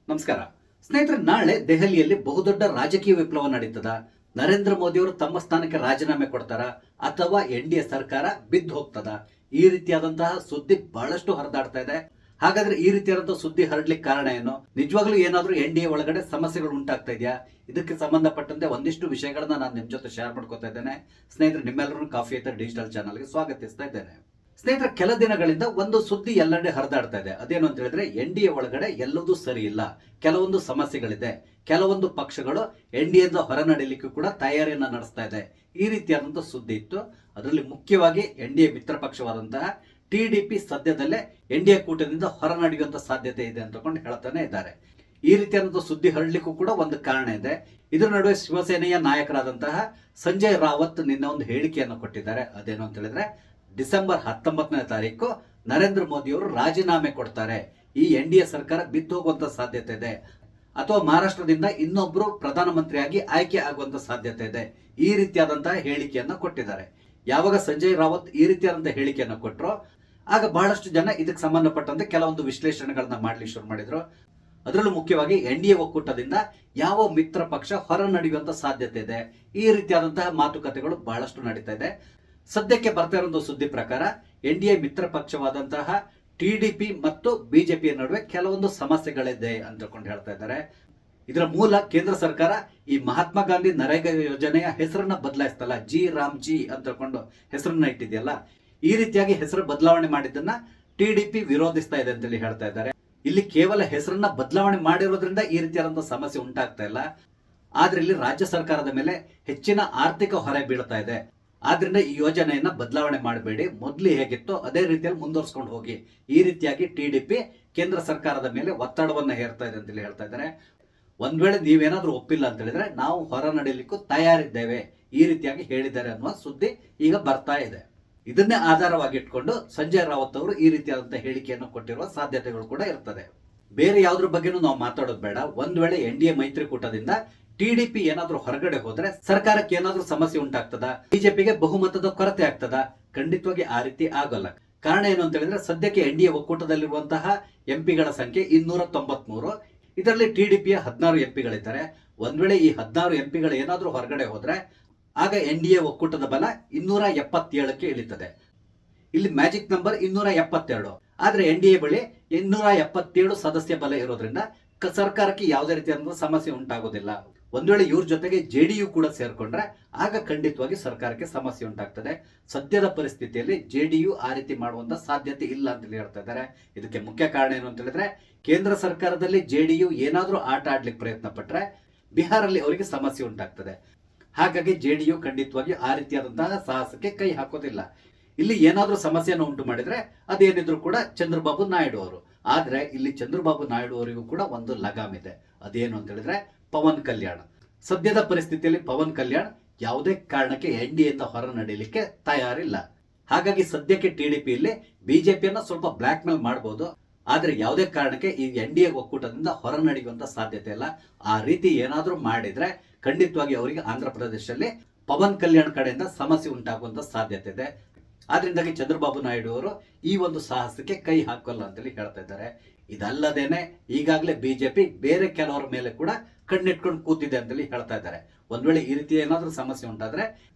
ನಮಸ್ಕಾರ ಸ್ನೇಹಿತರೆ, ನಾಳೆ ದೆಹಲಿಯಲ್ಲಿ ಬಹುದೊಡ್ಡ ರಾಜಕೀಯ ವಿಪ್ಲವ ನಡೀತದ. ನರೇಂದ್ರ ಮೋದಿ ಅವರು ತಮ್ಮ ಸ್ಥಾನಕ್ಕೆ ರಾಜೀನಾಮೆ ಕೊಡ್ತಾರ ಅಥವಾ ಎನ್ಡಿಎ ಸರ್ಕಾರ ಬಿದ್ದು ಹೋಗ್ತದ? ಈ ರೀತಿಯಾದಂತಹ ಸುದ್ದಿ ಬಹಳಷ್ಟು ಹರಿದಾಡ್ತಾ ಇದೆ. ಹಾಗಾದ್ರೆ ಈ ರೀತಿಯಾದಂತಹ ಸುದ್ದಿ ಹರಡ್ಲಿಕ್ಕೆ ಕಾರಣ ಏನು? ನಿಜವಾಗ್ಲೂ ಏನಾದ್ರೂ ಎನ್ಡಿಎ ಒಳಗಡೆ ಸಮಸ್ಯೆಗಳು ಉಂಟಾಗ್ತಾ ಇದೆಯಾ? ಇದಕ್ಕೆ ಸಂಬಂಧಪಟ್ಟಂತೆ ಒಂದಿಷ್ಟು ವಿಷಯಗಳನ್ನ ನಾನು ನಿಮ್ ಜೊತೆ ಶೇರ್ ಮಾಡ್ಕೊತಾ ಇದ್ದೇನೆ. ಸ್ನೇಹಿತರೆ, ನಿಮ್ಮೆಲ್ಲರೂ ಕಾಫಿ ಐತ ಡಿಜಿಟಲ್ ಚಾನಲ್ಗೆ ಸ್ವಾಗತಿಸ್ತಾ ಇದ್ದೇನೆ. ಸ್ನೇಹಿತರೆ, ಕೆಲ ದಿನಗಳಿಂದ ಒಂದು ಸುದ್ದಿ ಎಲ್ಲೆಡೆ ಹರಿದಾಡ್ತಾ ಇದೆ. ಅದೇನು ಅಂತ ಹೇಳಿದ್ರೆ, ಎನ್ಡಿಎ ಒಳಗಡೆ ಎಲ್ಲದೂ ಸರಿ ಇಲ್ಲ, ಕೆಲವೊಂದು ಸಮಸ್ಯೆಗಳಿದೆ, ಕೆಲವೊಂದು ಪಕ್ಷಗಳು ಎನ್ಡಿಎದ ಹೊರನಡೆಯಲಿಕ್ಕೂ ಕೂಡ ತಯಾರಿಯನ್ನ ನಡೆಸ್ತಾ ಇದೆ. ಈ ರೀತಿಯಾದಂತಹ ಸುದ್ದಿ ಇತ್ತು. ಅದರಲ್ಲಿ ಮುಖ್ಯವಾಗಿ ಎನ್ಡಿಎ ಮಿತ್ರ ಪಕ್ಷವಾದಂತಹ ಟಿಡಿಪಿ ಸದ್ಯದಲ್ಲೇ ಎನ್ಡಿಎ ಕೂಟದಿಂದ ಹೊರನಡೆಯುವಂತ ಸಾಧ್ಯತೆ ಇದೆ ಅಂತಕೊಂಡು ಹೇಳ್ತಾನೆ ಇದ್ದಾರೆ. ಈ ರೀತಿಯಾದಂತಹ ಸುದ್ದಿ ಹರಡ್ಲಿಕ್ಕೂ ಕೂಡ ಒಂದು ಕಾರಣ ಇದೆ. ಇದರ ನಡುವೆ ಶಿವಸೇನೆಯ ನಾಯಕರಾದಂತಹ ಸಂಜಯ್ ರಾವತ್ ನಿನ್ನೆ ಒಂದು ಹೇಳಿಕೆಯನ್ನು ಕೊಟ್ಟಿದ್ದಾರೆ. ಅದೇನು ಅಂತ ಹೇಳಿದ್ರೆ, ಡಿಸೆಂಬರ್ 19ನೇ ತಾರೀಕು ನರೇಂದ್ರ ಮೋದಿ ಅವರು ರಾಜೀನಾಮೆ ಕೊಡ್ತಾರೆ, ಈ ಎನ್ಡಿಎ ಸರ್ಕಾರ ಬಿದ್ದು ಹೋಗುವಂತ ಸಾಧ್ಯತೆ ಇದೆ, ಅಥವಾ ಮಹಾರಾಷ್ಟ್ರದಿಂದ ಇನ್ನೊಬ್ರು ಪ್ರಧಾನಮಂತ್ರಿಯಾಗಿ ಆಯ್ಕೆ ಆಗುವಂತ ಸಾಧ್ಯತೆ ಇದೆ. ಈ ರೀತಿಯಾದಂತಹ ಹೇಳಿಕೆಯನ್ನ ಕೊಟ್ಟಿದ್ದಾರೆ. ಯಾವಾಗ ಸಂಜಯ್ ರಾವತ್ ಈ ರೀತಿಯಾದಂತಹ ಹೇಳಿಕೆಯನ್ನ ಕೊಟ್ಟರು, ಆಗ ಬಹಳಷ್ಟು ಜನ ಇದಕ್ಕೆ ಸಂಬಂಧಪಟ್ಟಂತೆ ಕೆಲವೊಂದು ವಿಶ್ಲೇಷಣೆಗಳನ್ನ ಮಾಡ್ಲಿಕ್ಕೆ ಶುರು ಮಾಡಿದ್ರು. ಅದರಲ್ಲೂ ಮುಖ್ಯವಾಗಿ ಎನ್ಡಿಎ ಒಕ್ಕೂಟದಿಂದ ಯಾವ ಮಿತ್ರ ಪಕ್ಷ ಹೊರ ನಡೆಯುವಂತ ಸಾಧ್ಯತೆ ಇದೆ, ಈ ರೀತಿಯಾದಂತಹ ಮಾತುಕತೆಗಳು ಬಹಳಷ್ಟು ನಡೀತಾ ಇದೆ. ಸದ್ಯಕ್ಕೆ ಬರ್ತಾ ಇರೋ ಸುದ್ದಿ ಪ್ರಕಾರ ಎನ್ಡಿಎ ಮಿತ್ರ ಪಕ್ಷವಾದಂತಹ ಟಿಡಿಪಿ ಮತ್ತು ಬಿಜೆಪಿಯ ನಡುವೆ ಕೆಲವೊಂದು ಸಮಸ್ಯೆಗಳಿದೆ ಅಂತಕೊಂಡು ಹೇಳ್ತಾ ಇದ್ದಾರೆ. ಇದರ ಮೂಲ ಕೇಂದ್ರ ಸರ್ಕಾರ ಈ ಮಹಾತ್ಮ ಗಾಂಧಿ ನರೇಗಾ ಯೋಜನೆಯ ಹೆಸರನ್ನ ಬದಲಾಯಿಸ್ತಲ್ಲ, ಜಿ ರಾಮ್ ಜಿ ಅಂತಕೊಂಡು ಹೆಸರನ್ನ ಇಟ್ಟಿದೆಯಲ್ಲ, ಈ ರೀತಿಯಾಗಿ ಹೆಸರು ಬದಲಾವಣೆ ಮಾಡಿದ್ದನ್ನ ಟಿಡಿಪಿ ವಿರೋಧಿಸ್ತಾ ಇದೆ ಅಂತೇಳಿ ಹೇಳ್ತಾ ಇದ್ದಾರೆ. ಇಲ್ಲಿ ಕೇವಲ ಹೆಸರನ್ನ ಬದಲಾವಣೆ ಮಾಡಿರೋದ್ರಿಂದ ಈ ರೀತಿಯಾದಂತಹ ಸಮಸ್ಯೆ ಉಂಟಾಗ್ತಾ ಇಲ್ಲ, ಆದ್ರೆ ಇಲ್ಲಿ ರಾಜ್ಯ ಸರ್ಕಾರದ ಮೇಲೆ ಹೆಚ್ಚಿನ ಆರ್ಥಿಕ ಹೊರೆ ಬೀಳ್ತಾ ಇದೆ. ಆದ್ರಿಂದ ಈ ಯೋಜನೆಯನ್ನ ಬದಲಾವಣೆ ಮಾಡಬೇಡಿ, ಮೊದಲು ಹೇಗಿತ್ತು ಅದೇ ರೀತಿಯಲ್ಲಿ ಮುಂದುವರ್ಸ್ಕೊಂಡು ಹೋಗಿ, ಈ ರೀತಿಯಾಗಿ ಟಿಡಿಪಿ ಕೇಂದ್ರ ಸರ್ಕಾರದ ಮೇಲೆ ಒತ್ತಡವನ್ನ ಹೇರ್ತಾ ಇದೆ ಅಂತೇಳಿ ಹೇಳ್ತಾ ಇದ್ದಾರೆ. ಒಂದ್ ವೇಳೆ ನೀವೇನಾದ್ರೂ ಒಪ್ಪಿಲ್ಲ ಅಂತ ಹೇಳಿದ್ರೆ ನಾವು ಹೊರ ನಡೆಯಲಿಕ್ಕೂ ತಯಾರಿದ್ದೇವೆ, ಈ ರೀತಿಯಾಗಿ ಹೇಳಿದ್ದಾರೆ ಅನ್ನುವ ಸುದ್ದಿ ಈಗ ಬರ್ತಾ ಇದೆ. ಇದನ್ನೇ ಆಧಾರವಾಗಿ ಇಟ್ಕೊಂಡು ಸಂಜಯ್ ರಾವತ್ ಅವರು ಈ ರೀತಿಯಾದಂತಹ ಹೇಳಿಕೆಯನ್ನು ಕೊಟ್ಟಿರುವ ಸಾಧ್ಯತೆಗಳು ಕೂಡ ಇರ್ತದೆ. ಬೇರೆ ಯಾವ್ದ್ರ ಬಗ್ಗೆನೂ ನಾವು ಮಾತಾಡೋದು ಬೇಡ. ಒಂದ್ ವೇಳೆ ಎನ್ಡಿಎ ಮೈತ್ರಿಕೂಟದಿಂದ ಟಿಡಿಪಿ ಏನಾದ್ರೂ ಹೊರಗಡೆ ಹೋದ್ರೆ ಸರ್ಕಾರಕ್ಕೆ ಏನಾದ್ರೂ ಸಮಸ್ಯೆ ಉಂಟಾಗ್ತದ, ಬಿಜೆಪಿಗೆ ಬಹುಮತದ ಕೊರತೆ ಆಗ್ತದ? ಖಂಡಿತವಾಗಿ ಆ ರೀತಿ ಆಗೋಲ್ಲ. ಕಾರಣ ಏನು ಅಂತ ಹೇಳಿದ್ರೆ, ಸದ್ಯಕ್ಕೆ ಎನ್ಡಿಎ ಒಕ್ಕೂಟದಲ್ಲಿರುವಂತಹ ಎಂಪಿಗಳ ಸಂಖ್ಯೆ 293. ಇದರಲ್ಲಿ ಟಿಡಿಪಿಯ 16 ಎಂಪಿಗಳಿದ್ದಾರೆ. ಒಂದ್ ವೇಳೆ ಈ 16 ಎಂಪಿಗಳು ಏನಾದ್ರೂ ಹೊರಗಡೆ ಹೋದ್ರೆ ಆಗ ಎನ್ಡಿಎ ಒಕ್ಕೂಟದ ಬಲ 277ಕ್ಕೆ ಇಳಿತದೆ. ಇಲ್ಲಿ ಮ್ಯಾಜಿಕ್ ನಂಬರ್ 272. ಆದ್ರೆ ಎನ್ಡಿಎ ಬಳಿ 277 ಸದಸ್ಯ ಬಲ ಇರೋದ್ರಿಂದ ಸರ್ಕಾರಕ್ಕೆ ಯಾವುದೇ ರೀತಿಯಾದ ಸಮಸ್ಯೆ ಉಂಟಾಗೋದಿಲ್ಲ. ಒಂದ್ ವೇಳೆ ಇವ್ರ ಜೊತೆಗೆ ಜೆಡಿಯು ಕೂಡ ಸೇರ್ಕೊಂಡ್ರೆ ಆಗ ಖಂಡಿತವಾಗಿ ಸರ್ಕಾರಕ್ಕೆ ಸಮಸ್ಯೆ ಉಂಟಾಗ್ತದೆ. ಸದ್ಯದ ಪರಿಸ್ಥಿತಿಯಲ್ಲಿ ಜೆಡಿಯು ಆ ರೀತಿ ಮಾಡುವಂತ ಸಾಧ್ಯತೆ ಇಲ್ಲ ಅಂತ ಹೇಳ್ತಾ ಇದ್ದಾರೆ. ಇದಕ್ಕೆ ಮುಖ್ಯ ಕಾರಣ ಏನು ಅಂತ ಹೇಳಿದ್ರೆ, ಕೇಂದ್ರ ಸರ್ಕಾರದಲ್ಲಿ ಜೆಡಿಯು ಏನಾದ್ರೂ ಆಟ ಆಡ್ಲಿಕ್ಕೆ ಪ್ರಯತ್ನ ಪಟ್ರೆ ಬಿಹಾರಲ್ಲಿ ಅವರಿಗೆ ಸಮಸ್ಯೆ ಉಂಟಾಗ್ತದೆ. ಹಾಗಾಗಿ ಜೆಡಿಯು ಖಂಡಿತವಾಗಿ ಆ ರೀತಿಯಾದಂತಹ ಸಾಹಸಕ್ಕೆ ಕೈ ಹಾಕೋದಿಲ್ಲ. ಇಲ್ಲಿ ಏನಾದ್ರೂ ಸಮಸ್ಯೆಯನ್ನು ಉಂಟು ಮಾಡಿದ್ರೆ ಅದೇನಿದ್ರು ಕೂಡ ಚಂದ್ರಬಾಬು ನಾಯ್ಡು ಅವರು. ಆದ್ರೆ ಇಲ್ಲಿ ಚಂದ್ರಬಾಬು ನಾಯ್ಡು ಅವರಿಗೂ ಕೂಡ ಒಂದು ಲಗಾಮ್ ಇದೆ. ಅದೇನು ಅಂತ ಹೇಳಿದ್ರೆ ಪವನ್ ಕಲ್ಯಾಣ್. ಸದ್ಯದ ಪರಿಸ್ಥಿತಿಯಲ್ಲಿ ಪವನ್ ಕಲ್ಯಾಣ್ ಯಾವುದೇ ಕಾರಣಕ್ಕೆ ಎನ್ಡಿಎಯಿಂದ ಹೊರ ನಡೆಯಲಿಕ್ಕೆ ತಯಾರಿಲ್ಲ. ಹಾಗಾಗಿ ಸದ್ಯಕ್ಕೆ ಟಿಡಿಪಿಯಲ್ಲಿ ಬಿಜೆಪಿಯನ್ನ ಸ್ವಲ್ಪ ಬ್ಲಾಕ್ ಮೇಲ್ ಮಾಡಬಹುದು, ಆದ್ರೆ ಯಾವುದೇ ಕಾರಣಕ್ಕೆ ಈ ಎನ್ಡಿಎ ಒಕ್ಕೂಟದಿಂದ ಹೊರ ನಡೆಯುವಂತ ಸಾಧ್ಯತೆ ಇಲ್ಲ. ಆ ರೀತಿ ಏನಾದ್ರೂ ಮಾಡಿದ್ರೆ ಖಂಡಿತವಾಗಿ ಅವರಿಗೆ ಆಂಧ್ರ ಪ್ರದೇಶದಲ್ಲಿ ಪವನ್ ಕಲ್ಯಾಣ್ ಕಡೆಯಿಂದ ಸಮಸ್ಯೆ ಉಂಟಾಗುವಂತ ಸಾಧ್ಯತೆ ಇದೆ. ಆದ್ರಿಂದಾಗಿ ಚಂದ್ರಬಾಬು ನಾಯ್ಡು ಅವರು ಈ ಒಂದು ಸಾಹಸಕ್ಕೆ ಕೈ ಹಾಕಲ್ಲ ಅಂತೇಳಿ ಹೇಳ್ತಾ ಇದ್ದಾರೆ. ಇದಲ್ಲದೇನೆ ಈಗಾಗಲೇ ಬಿಜೆಪಿ ಬೇರೆ ಕೆಲವರ ಮೇಲೆ ಕೂಡ ಕಣ್ಣಿಟ್ಕೊಂಡು ಕೂತಿದೆ ಅಂತೇಳಿ ಹೇಳ್ತಾ ಇದ್ದಾರೆ. ಒಂದ್ ವೇಳೆ ಈ ರೀತಿ ಏನಾದ್ರೂ ಸಮಸ್ಯೆ ಉಂಟಾದ್ರೆ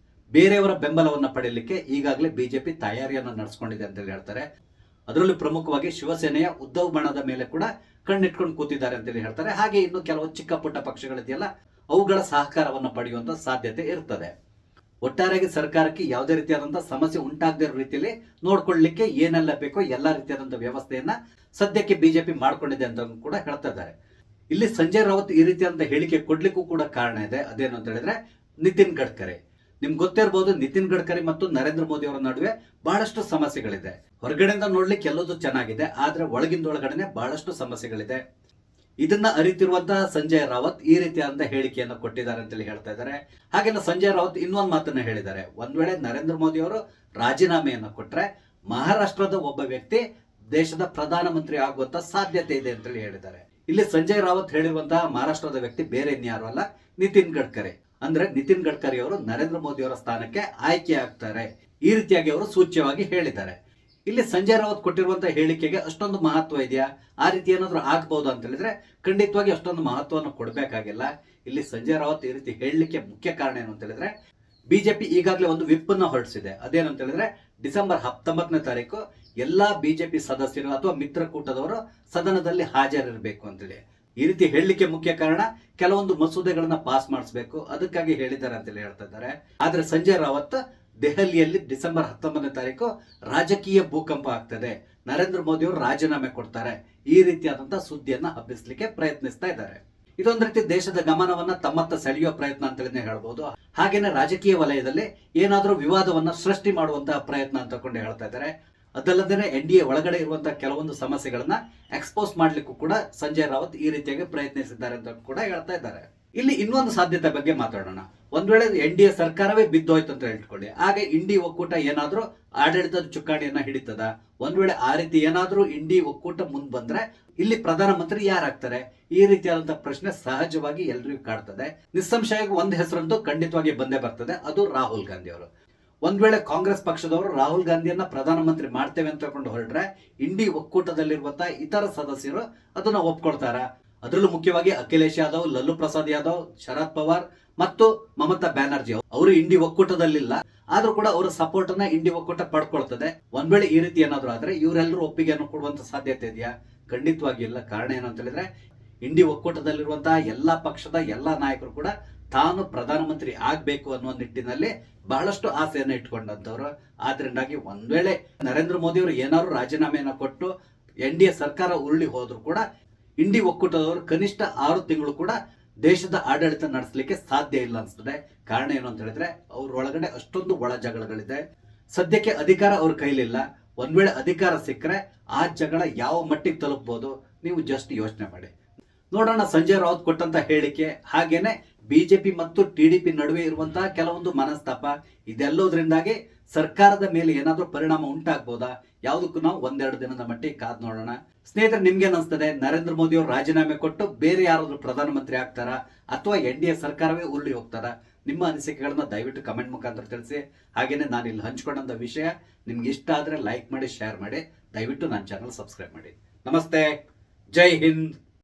ಬೇರೆಯವರ ಬೆಂಬಲವನ್ನ ಪಡೆಯಲಿಕ್ಕೆ ಈಗಾಗಲೇ ಬಿಜೆಪಿ ತಯಾರಿಯನ್ನ ನಡೆಸ್ಕೊಂಡಿದೆ ಅಂತೇಳಿ ಹೇಳ್ತಾರೆ. ಅದರಲ್ಲೂ ಪ್ರಮುಖವಾಗಿ ಶಿವಸೇನೆಯ ಉದ್ಧವ್ ಬಣದ ಮೇಲೆ ಕೂಡ ಕಣ್ಣಿಟ್ಕೊಂಡು ಕೂತಿದ್ದಾರೆ ಅಂತೇಳಿ ಹೇಳ್ತಾರೆ. ಹಾಗೆ ಇನ್ನು ಕೆಲವು ಚಿಕ್ಕ ಪುಟ್ಟ ಪಕ್ಷಗಳಿದೆಯಲ್ಲ, ಅವುಗಳ ಸಹಕಾರವನ್ನು ಪಡೆಯುವಂತ ಸಾಧ್ಯತೆ ಇರ್ತದೆ. ಒಟ್ಟಾರೆಯಾಗಿ ಸರ್ಕಾರಕ್ಕೆ ಯಾವುದೇ ರೀತಿಯಾದಂತಹ ಸಮಸ್ಯೆ ಉಂಟಾಗದೇ ಇರೋ ರೀತಿಯಲ್ಲಿ ನೋಡ್ಕೊಳ್ಳಿಕ್ಕೆ ಏನೆಲ್ಲ ಬೇಕೋ ಎಲ್ಲಾ ರೀತಿಯಾದಂತಹ ವ್ಯವಸ್ಥೆಯನ್ನ ಸದ್ಯಕ್ಕೆ ಬಿಜೆಪಿ ಮಾಡ್ಕೊಂಡಿದೆ ಅಂತ ಕೂಡ ಹೇಳ್ತಾ ಇದ್ದಾರೆ. ಇಲ್ಲಿ ಸಂಜಯ್ ರಾವತ್ ಈ ರೀತಿಯಾದಂತಹ ಹೇಳಿಕೆ ಕೊಡ್ಲಿಕ್ಕೂ ಕೂಡ ಕಾರಣ ಇದೆ. ಅದೇನು ಅಂತ ಹೇಳಿದ್ರೆ, ನಿತಿನ್ ಗಡ್ಕರಿ. ನಿಮ್ಗೆ ಗೊತ್ತಿರಬಹುದು, ನಿತಿನ್ ಗಡ್ಕರಿ ಮತ್ತು ನರೇಂದ್ರ ಮೋದಿ ಅವರ ನಡುವೆ ಬಹಳಷ್ಟು ಸಮಸ್ಯೆಗಳಿದೆ. ಹೊರಗಡೆಯಿಂದ ನೋಡ್ಲಿಕ್ಕೆ ಎಲ್ಲದೂ ಚೆನ್ನಾಗಿದೆ, ಆದ್ರೆ ಒಳಗಿಂದೊಳಗಡೆನೆ ಬಹಳಷ್ಟು ಸಮಸ್ಯೆಗಳಿದೆ. ಇದನ್ನ ಅರಿತಿರುವಂತಹ ಸಂಜಯ್ ರಾವತ್ ಈ ರೀತಿಯಾದಂತಹ ಹೇಳಿಕೆಯನ್ನು ಕೊಟ್ಟಿದ್ದಾರೆ ಅಂತೇಳಿ ಹೇಳ್ತಾ ಇದ್ದಾರೆ. ಹಾಗೇನ ಸಂಜಯ್ ರಾವತ್ ಇನ್ನೊಂದು ಮಾತನ್ನ ಹೇಳಿದ್ದಾರೆ. ಒಂದ್ ವೇಳೆ ನರೇಂದ್ರ ಮೋದಿ ಅವರು ರಾಜೀನಾಮೆಯನ್ನು ಕೊಟ್ರೆ ಮಹಾರಾಷ್ಟ್ರದ ಒಬ್ಬ ವ್ಯಕ್ತಿ ದೇಶದ ಪ್ರಧಾನಮಂತ್ರಿ ಆಗುವಂತ ಸಾಧ್ಯತೆ ಇದೆ ಅಂತೇಳಿ ಹೇಳಿದ್ದಾರೆ. ಇಲ್ಲಿ ಸಂಜಯ್ ರಾವತ್ ಹೇಳಿರುವಂತಹ ಮಹಾರಾಷ್ಟ್ರದ ವ್ಯಕ್ತಿ ಬೇರೆ ಇನ್ಯಾರು ಅಲ್ಲ, ನಿತಿನ್ ಗಡ್ಕರಿ. ಅಂದ್ರೆ ನಿತಿನ್ ಗಡ್ಕರಿ ಅವರು ನರೇಂದ್ರ ಮೋದಿ ಅವರ ಸ್ಥಾನಕ್ಕೆ ಆಯ್ಕೆ ಆಗ್ತಾರೆ, ಈ ರೀತಿಯಾಗಿ ಅವರು ಸೂಚ್ಯವಾಗಿ ಹೇಳಿದ್ದಾರೆ. ಇಲ್ಲಿ ಸಂಜಯ್ ರಾವತ್ ಕೊಟ್ಟಿರುವಂತಹ ಹೇಳಿಕೆಗೆ ಅಷ್ಟೊಂದು ಮಹತ್ವ ಇದೆಯಾ? ಆ ರೀತಿ ಏನಾದ್ರು ಆಗ್ಬಹುದು ಅಂತ ಹೇಳಿದ್ರೆ ಖಂಡಿತವಾಗಿ ಅಷ್ಟೊಂದು ಮಹತ್ವವನ್ನು ಕೊಡಬೇಕಾಗಿಲ್ಲ. ಇಲ್ಲಿ ಸಂಜಯ್ ರಾವತ್ ಈ ರೀತಿ ಹೇಳಲಿಕ್ಕೆ ಮುಖ್ಯ ಕಾರಣ ಏನು ಅಂತ ಹೇಳಿದ್ರೆ, ಬಿಜೆಪಿ ಈಗಾಗಲೇ ಒಂದು ವಿಪ್ ಅನ್ನು ಹೊರಡಿಸಿದೆ. ಅದೇನಂತ ಹೇಳಿದ್ರೆ ಡಿಸೆಂಬರ್ 19ನೇ ತಾರೀಕು ಎಲ್ಲಾ ಬಿಜೆಪಿ ಸದಸ್ಯರು ಅಥವಾ ಮಿತ್ರಕೂಟದವರು ಸದನದಲ್ಲಿ ಹಾಜರಿರಬೇಕು ಅಂತೇಳಿ. ಈ ರೀತಿ ಹೇಳಲಿಕ್ಕೆ ಮುಖ್ಯ ಕಾರಣ ಕೆಲವೊಂದು ಮಸೂದೆಗಳನ್ನ ಪಾಸ್ ಮಾಡಿಸಬೇಕು, ಅದಕ್ಕಾಗಿ ಹೇಳಿದ್ದಾರೆ ಅಂತೇಳಿ ಹೇಳ್ತಾ ಇದ್ದಾರೆ. ಆದ್ರೆ ಸಂಜಯ್ ರಾವತ್ ದೆಹಲಿಯಲ್ಲಿ ಡಿಸೆಂಬರ್ 19ನೇ ತಾರೀಕು ರಾಜಕೀಯ ಭೂಕಂಪ ಆಗ್ತದೆ, ನರೇಂದ್ರ ಮೋದಿ ಅವರು ರಾಜೀನಾಮೆ ಕೊಡ್ತಾರೆ, ಈ ರೀತಿಯಾದಂತಹ ಸುದ್ದಿಯನ್ನ ಹಬ್ಬಿಸಲಿಕ್ಕೆ ಪ್ರಯತ್ನಿಸ್ತಾ ಇದ್ದಾರೆ. ಇದೊಂದು ರೀತಿ ದೇಶದ ಗಮನವನ್ನ ತಮ್ಮತ್ತ ಸೆಳೆಯುವ ಪ್ರಯತ್ನ ಅಂತಲೇ ಹೇಳ್ಬೋದು. ಹಾಗೇನೆ ರಾಜಕೀಯ ವಲಯದಲ್ಲಿ ಏನಾದರೂ ವಿವಾದವನ್ನ ಸೃಷ್ಟಿ ಮಾಡುವಂತಹ ಪ್ರಯತ್ನ ಅಂತ ಕೊಂಡು ಹೇಳ್ತಾ ಇದ್ದಾರೆ. ಅದಲ್ಲದೆ NDA ಒಳಗಡೆ ಇರುವಂತಹ ಕೆಲವೊಂದು ಸಮಸ್ಯೆಗಳನ್ನ ಎಕ್ಸ್ಪೋಸ್ ಮಾಡ್ಲಿಕ್ಕೂ ಕೂಡ ಸಂಜಯ್ ರಾವತ್ ಈ ರೀತಿಯಾಗಿ ಪ್ರಯತ್ನಿಸಿದ್ದಾರೆ ಅಂತ ಕೂಡ ಹೇಳ್ತಾ ಇದ್ದಾರೆ. ಇಲ್ಲಿ ಇನ್ನೊಂದು ಸಾಧ್ಯತೆ ಬಗ್ಗೆ ಮಾತಾಡೋಣ. ಒಂದ್ ವೇಳೆ NDA ಸರ್ಕಾರವೇ ಬಿದ್ದೋಯ್ತು ಅಂತ ಹೇಳ್ಕೊಳ್ಳಿ, ಆಗ ಇಂಡಿ ಒಕ್ಕೂಟ ಏನಾದ್ರೂ ಆಡಳಿತದ ಚುಕ್ಕಾಣಿಯನ್ನ ಹಿಡಿತದ? ಒಂದ್ ವೇಳೆ ಆ ರೀತಿ ಏನಾದ್ರೂ ಇಂಡಿ ಒಕ್ಕೂಟ ಮುಂದ್ ಬಂದ್ರೆ ಇಲ್ಲಿ ಪ್ರಧಾನಮಂತ್ರಿ ಯಾರಾಗ್ತಾರೆ? ಈ ರೀತಿಯಾದಂತಹ ಪ್ರಶ್ನೆ ಸಹಜವಾಗಿ ಎಲ್ರಿಗೂ ಕಾಡ್ತದೆ. ನಿಸ್ಸಂಶಯವಾಗಿ ಒಂದ್ ಹೆಸರಂತೂ ಖಂಡಿತವಾಗಿ ಬಂದೇ ಬರ್ತದೆ, ಅದು ರಾಹುಲ್ ಗಾಂಧಿ ಅವರು. ಒಂದ್ ವೇಳೆ ಕಾಂಗ್ರೆಸ್ ಪಕ್ಷದವರು ರಾಹುಲ್ ಗಾಂಧಿಯನ್ನ ಪ್ರಧಾನಮಂತ್ರಿ ಮಾಡ್ತೇವೆ ಅಂತ ಕೊಂಡು ಹೊರಟ್ರೆ ಇಂಡಿ ಒಕ್ಕೂಟದಲ್ಲಿರುವಂತಹ ಇತರ ಸದಸ್ಯರು ಅದನ್ನ ಒಪ್ಕೊಳ್ತಾರ? ಅದರಲ್ಲೂ ಮುಖ್ಯವಾಗಿ ಅಖಿಲೇಶ್ ಯಾದವ್, ಲಲ್ಲು ಪ್ರಸಾದ್ ಯಾದವ್, ಶರದ್ ಪವಾರ್ ಮತ್ತು ಮಮತಾ ಬ್ಯಾನರ್ಜಿ ಅವರು ಇಂಡಿ ಒಕ್ಕೂಟದಲ್ಲಿಲ್ಲ, ಆದ್ರೂ ಕೂಡ ಅವರ ಸಪೋರ್ಟ್ ಅನ್ನ ಇಂಡಿ ಒಕ್ಕೂಟ ಪಡ್ಕೊಳ್ತದೆ. ಒಂದ್ ವೇಳೆ ಈ ರೀತಿ ಏನಾದ್ರು ಆದ್ರೆ ಇವರೆಲ್ಲರೂ ಒಪ್ಪಿಗೆಯನ್ನು ಕೊಡುವಂತ ಸಾಧ್ಯತೆ ಇದೆಯಾ? ಖಂಡಿತವಾಗಿ ಇಲ್ಲ. ಕಾರಣ ಏನು ಅಂತ ಹೇಳಿದ್ರೆ ಇಂಡಿ ಒಕ್ಕೂಟದಲ್ಲಿರುವಂತಹ ಎಲ್ಲಾ ಪಕ್ಷದ ಎಲ್ಲಾ ನಾಯಕರು ಕೂಡ ತಾನು ಪ್ರಧಾನಮಂತ್ರಿ ಆಗ್ಬೇಕು ಅನ್ನುವ ನಿಟ್ಟಿನಲ್ಲಿ ಬಹಳಷ್ಟು ಆಸೆಯನ್ನು ಇಟ್ಕೊಂಡಂತವ್ರು. ಆದ್ರಿಂದಾಗಿ ಒಂದ್ ವೇಳೆ ನರೇಂದ್ರ ಮೋದಿ ಅವರು ಏನಾದ್ರು ರಾಜೀನಾಮೆಯನ್ನ ಕೊಟ್ಟು NDA ಸರ್ಕಾರ ಉರುಳಿ ಹೋದ್ರು ಕೂಡ ಇಂಡಿ ಒಕ್ಕೂಟದವರು ಕನಿಷ್ಠ 6 ತಿಂಗಳು ಕೂಡ ದೇಶದ ಆಡಳಿತ ನಡೆಸಲಿಕ್ಕೆ ಸಾಧ್ಯ ಇಲ್ಲ ಅನ್ಸ್ತದೆ. ಕಾರಣ ಏನು ಅಂತ ಹೇಳಿದ್ರೆ ಅವ್ರ ಒಳಗಡೆ ಅಷ್ಟೊಂದು ಒಳ ಜಗಳಗಳಿದೆ. ಸದ್ಯಕ್ಕೆ ಅಧಿಕಾರ ಅವ್ರ ಕೈಲಿಲ್ಲ. ಒಂದ್ ವೇಳೆ ಅಧಿಕಾರ ಸಿಕ್ಕರೆ ಆ ಜಗಳ ಯಾವ ಮಟ್ಟಿಗೆ ತಲುಪಬಹುದು ನೀವು ಜಸ್ಟ್ ಯೋಚನೆ ಮಾಡಿ. ನೋಡೋಣ ಸಂಜಯ್ ರಾವತ್ ಕೊಟ್ಟಂತ ಹೇಳಿಕೆ, ಹಾಗೇನೆ ಬಿಜೆಪಿ ಮತ್ತು TDP ನಡುವೆ ಇರುವಂತಹ ಕೆಲವೊಂದು ಮನಸ್ತಾಪ, ಇದೆಲ್ಲೋದ್ರಿಂದಾಗಿ ಸರ್ಕಾರದ ಮೇಲೆ ಏನಾದ್ರೂ ಪರಿಣಾಮ ಉಂಟಾಗಬಹುದಾ? ಯಾವುದಕ್ಕೂ ನಾವು ಒಂದೆರಡು ದಿನದ ಮಟ್ಟಿಗೆ ಕಾದ್ ನೋಡೋಣ. ಸ್ನೇಹಿತರೆ, ನಿಮ್ಗೆ ಅನಿಸ್ತದೆ ನರೇಂದ್ರ ಮೋದಿ ಅವರು ರಾಜೀನಾಮೆ ಕೊಟ್ಟು ಬೇರೆ ಯಾರಾದ್ರೂ ಪ್ರಧಾನಮಂತ್ರಿ ಆಗ್ತಾರಾ ಅಥವಾ NDA ಸರ್ಕಾರವೇ ಉರುಳಿ ಹೋಗ್ತಾರಾ? ನಿಮ್ಮ ಅನಿಸಿಕೆಗಳನ್ನ ದಯವಿಟ್ಟು ಕಮೆಂಟ್ ಮುಖಾಂತರ ತಿಳಿಸಿ. ಹಾಗೇನೆ ನಾನು ಇಲ್ಲಿ ಹಂಚ್ಕೊಂಡಂತ ವಿಷಯ ನಿಮ್ಗೆ ಇಷ್ಟ ಆದ್ರೆ ಲೈಕ್ ಮಾಡಿ, ಶೇರ್ ಮಾಡಿ, ದಯವಿಟ್ಟು ನನ್ನ ಚಾನಲ್ ಸಬ್ಸ್ಕ್ರೈಬ್ ಮಾಡಿ. ನಮಸ್ತೆ, ಜೈ ಹಿಂದ್.